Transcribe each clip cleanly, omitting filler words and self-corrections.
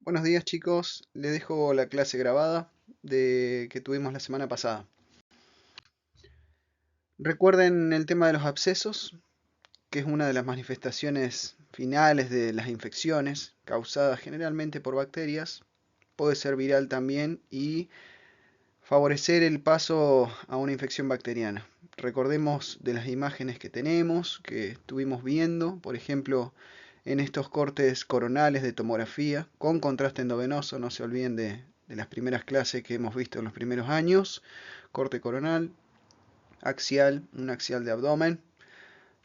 Buenos días chicos, les dejo la clase grabada que tuvimos la semana pasada. Recuerden el tema de los abscesos, que es una de las manifestaciones finales de las infecciones, causadas generalmente por bacterias. Puede ser viral también y favorecer el paso a una infección bacteriana. Recordemos de las imágenes que tenemos, que estuvimos viendo, por ejemplo, en estos cortes coronales de tomografía con contraste endovenoso. No se olviden de las primeras clases que hemos visto en los primeros años. Corte coronal, axial, un axial de abdomen,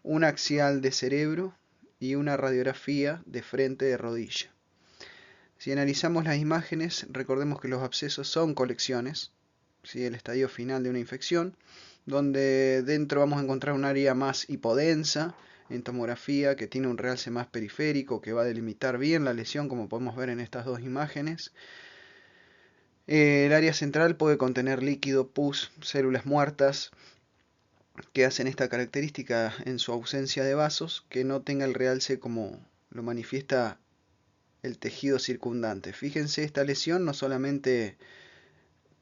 un axial de cerebro y una radiografía de frente de rodilla. Si analizamos las imágenes, recordemos que los abscesos son colecciones, ¿sí? El estadio final de una infección, donde dentro vamos a encontrar un área más hipodensa en tomografía, que tiene un realce más periférico, que va a delimitar bien la lesión, como podemos ver en estas dos imágenes. El área central puede contener líquido, pus, células muertas, que hacen esta característica en su ausencia de vasos, que no tenga el realce como lo manifiesta el tejido circundante. Fíjense, esta lesión no solamente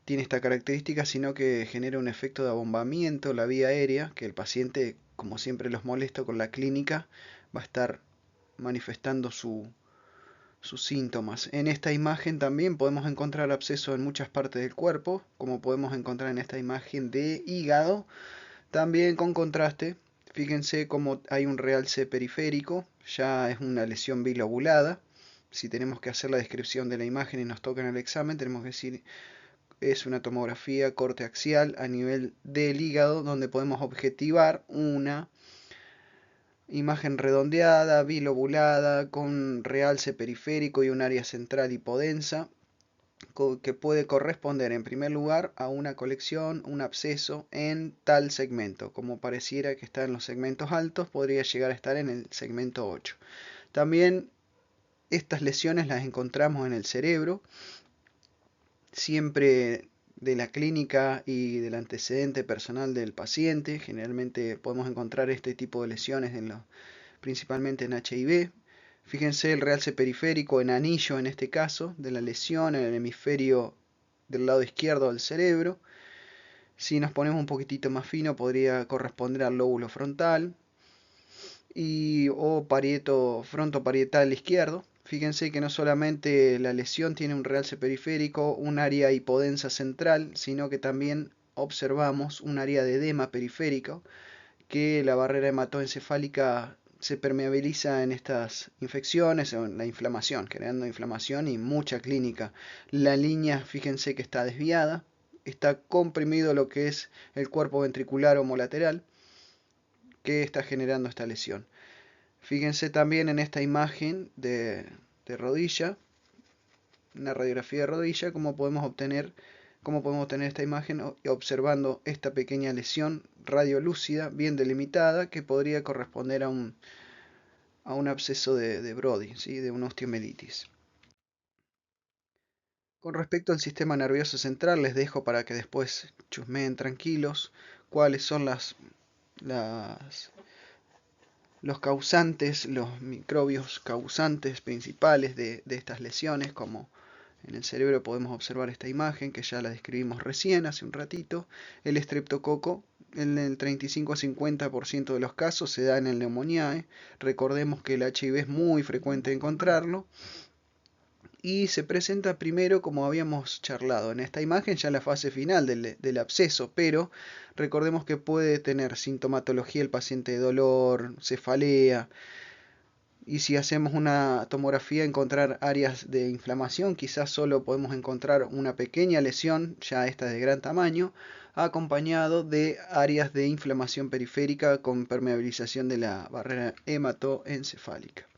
tiene esta característica, sino que genera un efecto de abombamiento en la vía aérea, que el paciente, como siempre los molesto con la clínica, va a estar manifestando sus síntomas. En esta imagen también podemos encontrar absceso en muchas partes del cuerpo, como podemos encontrar en esta imagen de hígado, también con contraste. Fíjense cómo hay un realce periférico, ya es una lesión bilobulada. Si tenemos que hacer la descripción de la imagen y nos toca en el examen, tenemos que decir es una tomografía corte axial a nivel del hígado, donde podemos objetivar una imagen redondeada, bilobulada, con realce periférico y un área central hipodensa, que puede corresponder en primer lugar a una colección, un absceso en tal segmento. Como pareciera que está en los segmentos altos, podría llegar a estar en el segmento 8. También estas lesiones las encontramos en el cerebro, siempre de la clínica y del antecedente personal del paciente. Generalmente podemos encontrar este tipo de lesiones principalmente en HIV. Fíjense el realce periférico en anillo en este caso de la lesión en el hemisferio del lado izquierdo del cerebro. Si nos ponemos un poquitito más fino, podría corresponder al lóbulo frontal o frontoparietal izquierdo. Fíjense que no solamente la lesión tiene un realce periférico, un área hipodensa central, sino que también observamos un área de edema periférico, que la barrera hematoencefálica se permeabiliza en estas infecciones o en la inflamación, generando inflamación y mucha clínica. La línea, fíjense que está desviada, está comprimido lo que es el cuerpo ventricular homolateral, que está generando esta lesión. Fíjense también en esta imagen de rodilla, una radiografía de rodilla, cómo podemos obtener esta imagen observando esta pequeña lesión radiolúcida, bien delimitada, que podría corresponder a un absceso de Brody, ¿sí? De una osteomielitis. Con respecto al sistema nervioso central, les dejo para que después chusmeen tranquilos cuáles son las los causantes, los microbios causantes principales de estas lesiones, como en el cerebro podemos observar esta imagen que ya la describimos recién, hace un ratito. El estreptococo, en el 35 a 50% de los casos se da en el Pneumoniae. Recordemos que el HIV es muy frecuente encontrarlo. Y se presenta primero, como habíamos charlado en esta imagen, ya en la fase final del absceso, pero recordemos que puede tener sintomatología el paciente de dolor, cefalea, y si hacemos una tomografía encontrar áreas de inflamación, quizás solo podemos encontrar una pequeña lesión, ya esta de gran tamaño, acompañado de áreas de inflamación periférica con permeabilización de la barrera hematoencefálica.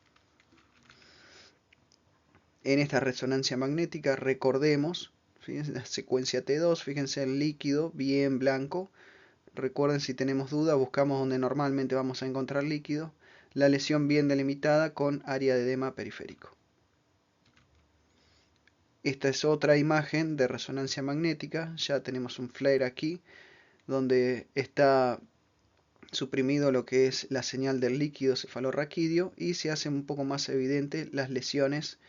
En esta resonancia magnética recordemos, fíjense la secuencia T2, fíjense el líquido bien blanco. Recuerden, si tenemos duda, buscamos donde normalmente vamos a encontrar líquido. La lesión bien delimitada con área de edema periférico. Esta es otra imagen de resonancia magnética. Ya tenemos un flare aquí, donde está suprimido lo que es la señal del líquido cefalorraquídeo y se hace un poco más evidente las lesiones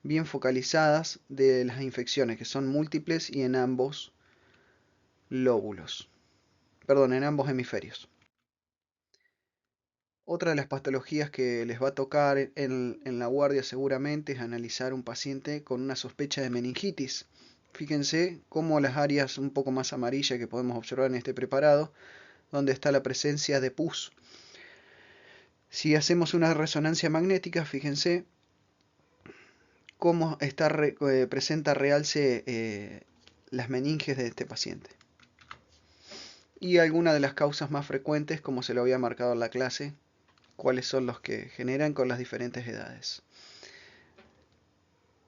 bien focalizadas de las infecciones, que son múltiples y en ambos lóbulos, perdón, en ambos hemisferios. Otra de las patologías que les va a tocar en la guardia seguramente es analizar un paciente con una sospecha de meningitis. Fíjense cómo las áreas un poco más amarillas que podemos observar en este preparado, donde está la presencia de pus. Si hacemos una resonancia magnética, fíjense cómo presenta realce las meninges de este paciente. Y algunas de las causas más frecuentes, como se lo había marcado en la clase, cuáles son los que generan con las diferentes edades.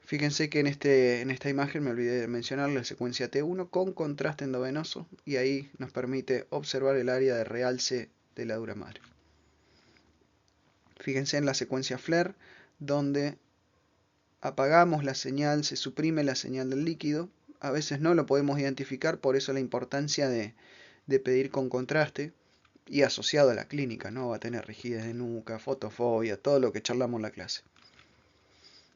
Fíjense que en esta imagen me olvidé de mencionar la secuencia T1 con contraste endovenoso y ahí nos permite observar el área de realce de la dura madre. Fíjense en la secuencia FLAIR donde apagamos la señal, se suprime la señal del líquido. A veces no lo podemos identificar, por eso la importancia de pedir con contraste y asociado a la clínica, ¿no? Va a tener rigidez de nuca, fotofobia, todo lo que charlamos en la clase.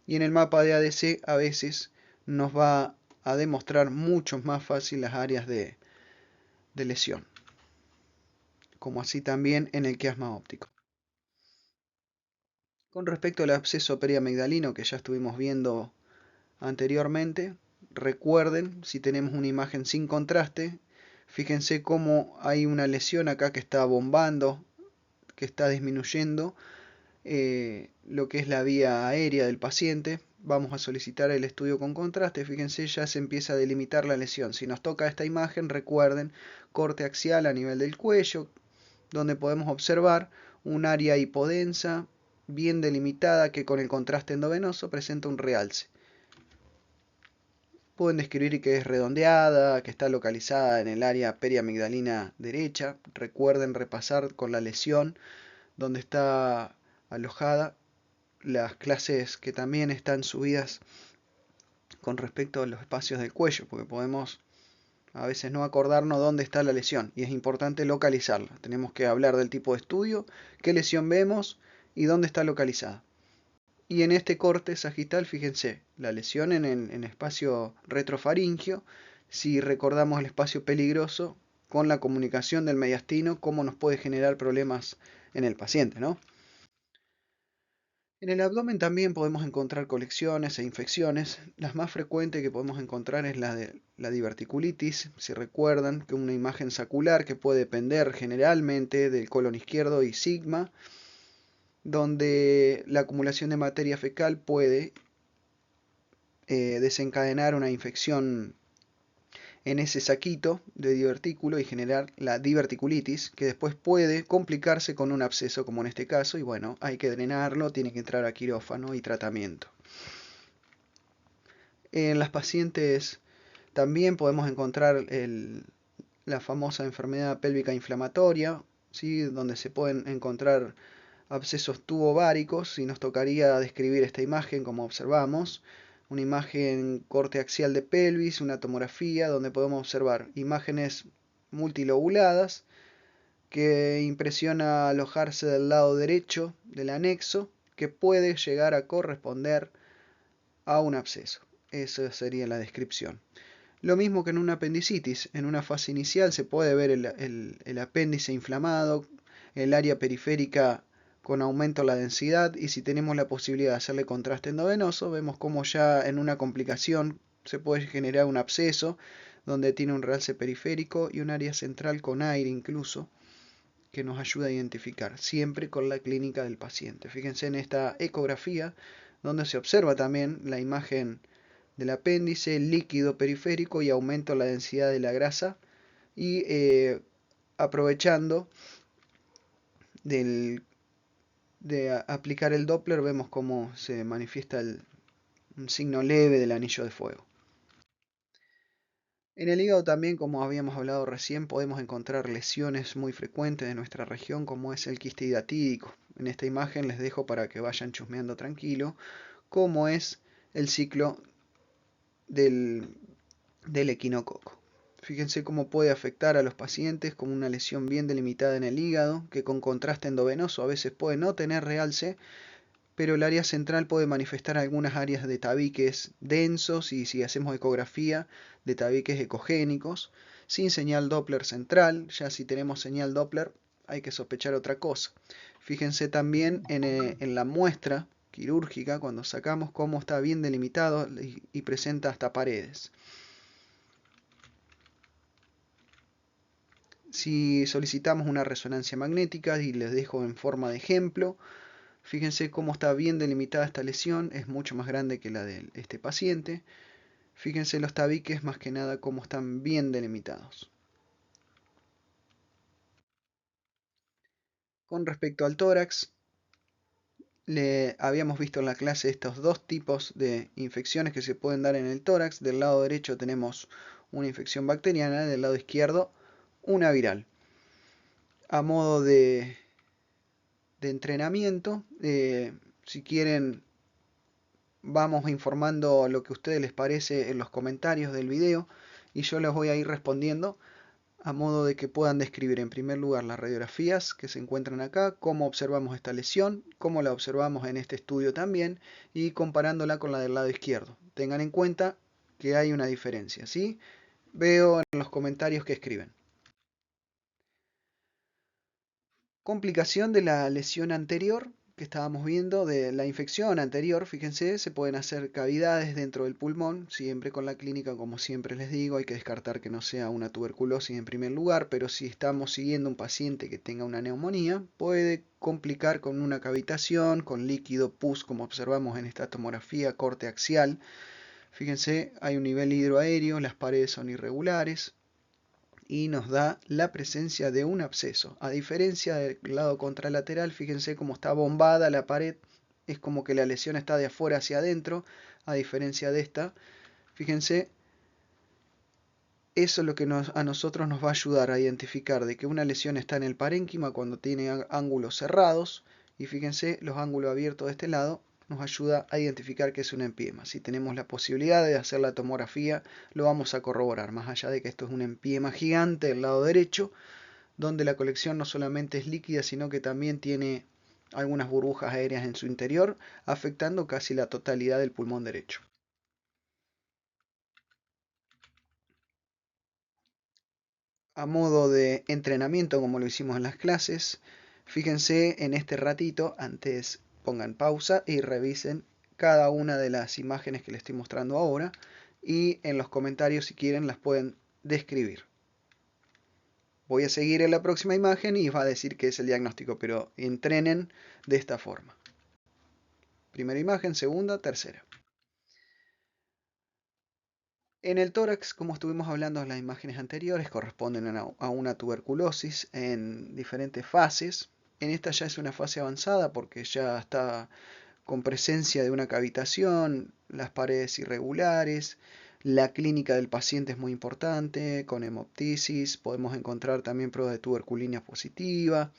Y en el mapa de ADC a veces nos va a demostrar mucho más fácil las áreas de lesión, como así también en el quiasma óptico. Con respecto al absceso periamigdalino que ya estuvimos viendo anteriormente, recuerden, si tenemos una imagen sin contraste, fíjense cómo hay una lesión acá que está bombando, que está disminuyendo lo que es la vía aérea del paciente. Vamos a solicitar el estudio con contraste. Fíjense, ya se empieza a delimitar la lesión. Si nos toca esta imagen, recuerden, corte axial a nivel del cuello, donde podemos observar un área hipodensa, bien delimitada, que con el contraste endovenoso presenta un realce. Pueden describir que es redondeada, que está localizada en el área periamigdalina derecha. Recuerden repasar con la lesión donde está alojada las clases que también están subidas con respecto a los espacios del cuello, porque podemos a veces no acordarnos dónde está la lesión y es importante localizarla. Tenemos que hablar del tipo de estudio, qué lesión vemos y dónde está localizada. Y en este corte sagital, fíjense, la lesión en el espacio retrofaringio, si recordamos el espacio peligroso con la comunicación del mediastino, cómo nos puede generar problemas en el paciente, ¿no? En el abdomen también podemos encontrar colecciones e infecciones. Las más frecuentes que podemos encontrar es la de la diverticulitis. Si recuerdan que una imagen sacular que puede depender generalmente del colon izquierdo y sigma, donde la acumulación de materia fecal puede desencadenar una infección en ese saquito de divertículo y generar la diverticulitis, que después puede complicarse con un absceso como en este caso, y bueno, hay que drenarlo, tiene que entrar a quirófano y tratamiento. En las pacientes también podemos encontrar la famosa enfermedad pélvica inflamatoria, ¿sí? Donde se pueden encontrar abscesos tubováricos, y nos tocaría describir esta imagen como observamos. Una imagen corte axial de pelvis, una tomografía donde podemos observar imágenes multilobuladas que impresiona alojarse del lado derecho del anexo que puede llegar a corresponder a un absceso. Esa sería la descripción. Lo mismo que en una apendicitis, en una fase inicial se puede ver el apéndice inflamado, el área periférica con aumento de la densidad, y si tenemos la posibilidad de hacerle contraste endovenoso, vemos como ya en una complicación se puede generar un absceso donde tiene un realce periférico y un área central con aire incluso, que nos ayuda a identificar, siempre con la clínica del paciente. Fíjense en esta ecografía donde se observa también la imagen del apéndice, líquido periférico y aumento la densidad de la grasa, y aprovechando de aplicar el Doppler vemos cómo se manifiesta un signo leve del anillo de fuego. En el hígado también, como habíamos hablado recién, podemos encontrar lesiones muy frecuentes de nuestra región, como es el quiste hidatídico. En esta imagen les dejo para que vayan chusmeando tranquilo cómo es el ciclo del equinococo. Fíjense cómo puede afectar a los pacientes como una lesión bien delimitada en el hígado, que con contraste endovenoso a veces puede no tener realce, pero el área central puede manifestar algunas áreas de tabiques densos y si hacemos ecografía de tabiques ecogénicos, sin señal Doppler central. Ya si tenemos señal Doppler hay que sospechar otra cosa. Fíjense también en la muestra quirúrgica cuando sacamos cómo está bien delimitado y presenta hasta paredes. Si solicitamos una resonancia magnética, y les dejo en forma de ejemplo, fíjense cómo está bien delimitada esta lesión, es mucho más grande que la de este paciente. Fíjense los tabiques más que nada cómo están bien delimitados. Con respecto al tórax, le habíamos visto en la clase estos dos tipos de infecciones que se pueden dar en el tórax. Del lado derecho tenemos una infección bacteriana, del lado izquierdo una viral. A modo de entrenamiento, si quieren vamos informando lo que a ustedes les parece en los comentarios del video y yo les voy a ir respondiendo a modo de que puedan describir en primer lugar las radiografías que se encuentran acá, cómo observamos esta lesión, cómo la observamos en este estudio también y comparándola con la del lado izquierdo. Tengan en cuenta que hay una diferencia, ¿sí? Veo en los comentarios que escriben. Complicación de la lesión anterior que estábamos viendo, de la infección anterior, fíjense, se pueden hacer cavidades dentro del pulmón, siempre con la clínica, como siempre les digo, hay que descartar que no sea una tuberculosis en primer lugar, pero si estamos siguiendo un paciente que tenga una neumonía, puede complicar con una cavitación, con líquido pus, como observamos en esta tomografía corte axial. Fíjense, hay un nivel hidroaéreo, las paredes son irregulares, y nos da la presencia de un absceso. A diferencia del lado contralateral, fíjense cómo está bombada la pared, es como que la lesión está de afuera hacia adentro, a diferencia de esta. Fíjense, eso es lo que a nosotros nos va a ayudar a identificar de que una lesión está en el parénquima cuando tiene ángulos cerrados, y fíjense, los ángulos abiertos de este lado nos ayuda a identificar que es un empiema. Si tenemos la posibilidad de hacer la tomografía, lo vamos a corroborar, más allá de que esto es un empiema gigante del lado derecho, donde la colección no solamente es líquida, sino que también tiene algunas burbujas aéreas en su interior, afectando casi la totalidad del pulmón derecho. A modo de entrenamiento, como lo hicimos en las clases, fíjense en este ratito, antes pongan pausa y revisen cada una de las imágenes que les estoy mostrando ahora y en los comentarios si quieren las pueden describir. Voy a seguir en la próxima imagen y va a decir que es el diagnóstico, pero entrenen de esta forma. Primera imagen, segunda, tercera. En el tórax, como estuvimos hablando en las imágenes anteriores, corresponden a una tuberculosis en diferentes fases. En esta ya es una fase avanzada porque ya está con presencia de una cavitación, las paredes irregulares, la clínica del paciente es muy importante, con hemoptisis, podemos encontrar también pruebas de tuberculina positiva,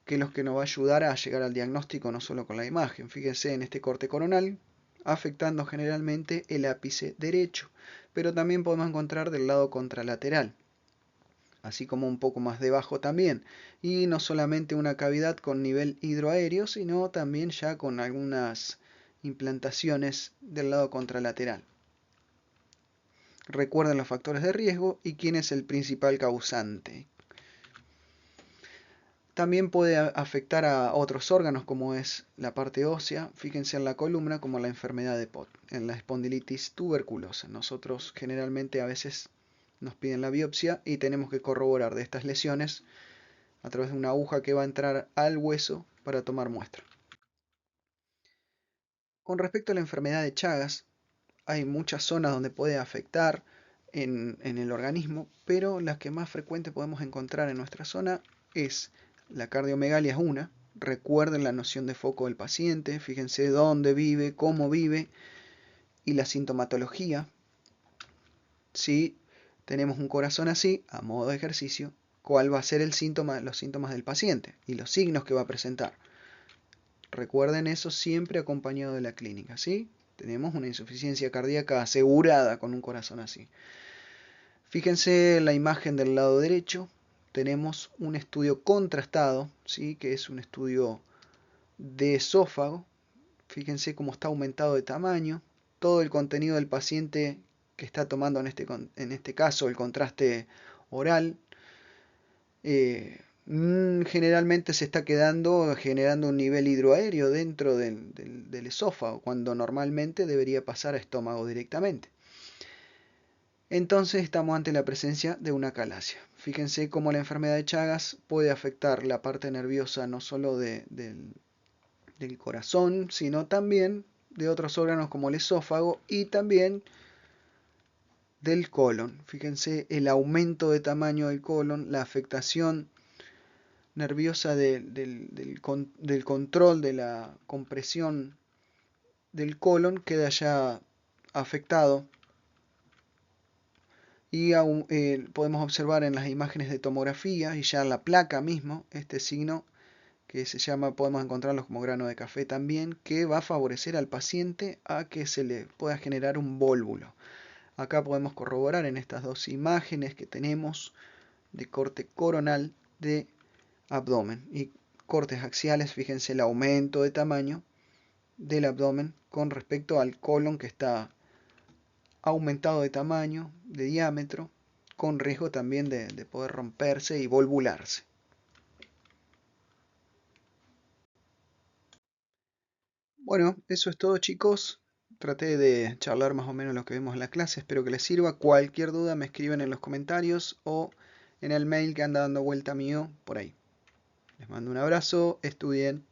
que es lo que nos va a ayudar a llegar al diagnóstico no solo con la imagen. Fíjense en este corte coronal, afectando generalmente el ápice derecho, pero también podemos encontrar del lado contralateral, así como un poco más debajo también, y no solamente una cavidad con nivel hidroaéreo, sino también ya con algunas implantaciones del lado contralateral. Recuerden los factores de riesgo y quién es el principal causante. También puede afectar a otros órganos como es la parte ósea, fíjense en la columna como la enfermedad de Pott, en la espondilitis tuberculosa. Nosotros generalmente a veces nos piden la biopsia y tenemos que corroborar de estas lesiones a través de una aguja que va a entrar al hueso para tomar muestra. Con respecto a la enfermedad de Chagas, hay muchas zonas donde puede afectar en el organismo, pero las que más frecuente podemos encontrar en nuestra zona es la cardiomegalia, es una. Recuerden la noción de foco del paciente, fíjense dónde vive, cómo vive y la sintomatología. Si tenemos un corazón así, a modo de ejercicio, ¿cuál va a ser el síntoma, los síntomas del paciente y los signos que va a presentar? Recuerden eso siempre acompañado de la clínica, ¿sí? Tenemos una insuficiencia cardíaca asegurada con un corazón así. Fíjense en la imagen del lado derecho, tenemos un estudio contrastado, ¿sí? Que es un estudio de esófago, Fíjense cómo está aumentado de tamaño. Todo el contenido del paciente que está tomando en este caso el contraste oral, generalmente se está generando un nivel hidroaéreo dentro del esófago, cuando normalmente debería pasar a estómago directamente. Entonces estamos ante la presencia de una acalasia. Fíjense cómo la enfermedad de Chagas puede afectar la parte nerviosa no solo del corazón, sino también de otros órganos como el esófago y también del colon. Fíjense el aumento de tamaño del colon, la afectación nerviosa del control de la compresión del colon queda ya afectado y podemos observar en las imágenes de tomografía y ya en la placa mismo este signo que se llama, podemos encontrarlos como grano de café también, que va a favorecer al paciente a que se le pueda generar un vólvulo. Acá podemos corroborar en estas dos imágenes que tenemos de corte coronal de abdomen y cortes axiales, fíjense el aumento de tamaño del abdomen con respecto al colon que está aumentado de tamaño, de diámetro, con riesgo también de poder romperse y volvularse. Bueno, eso es todo, chicos. Traté de charlar más o menos lo que vimos en la clase. Espero que les sirva. Cualquier duda me escriben en los comentarios o en el mail que anda dando vuelta mío por ahí. Les mando un abrazo. Estudien.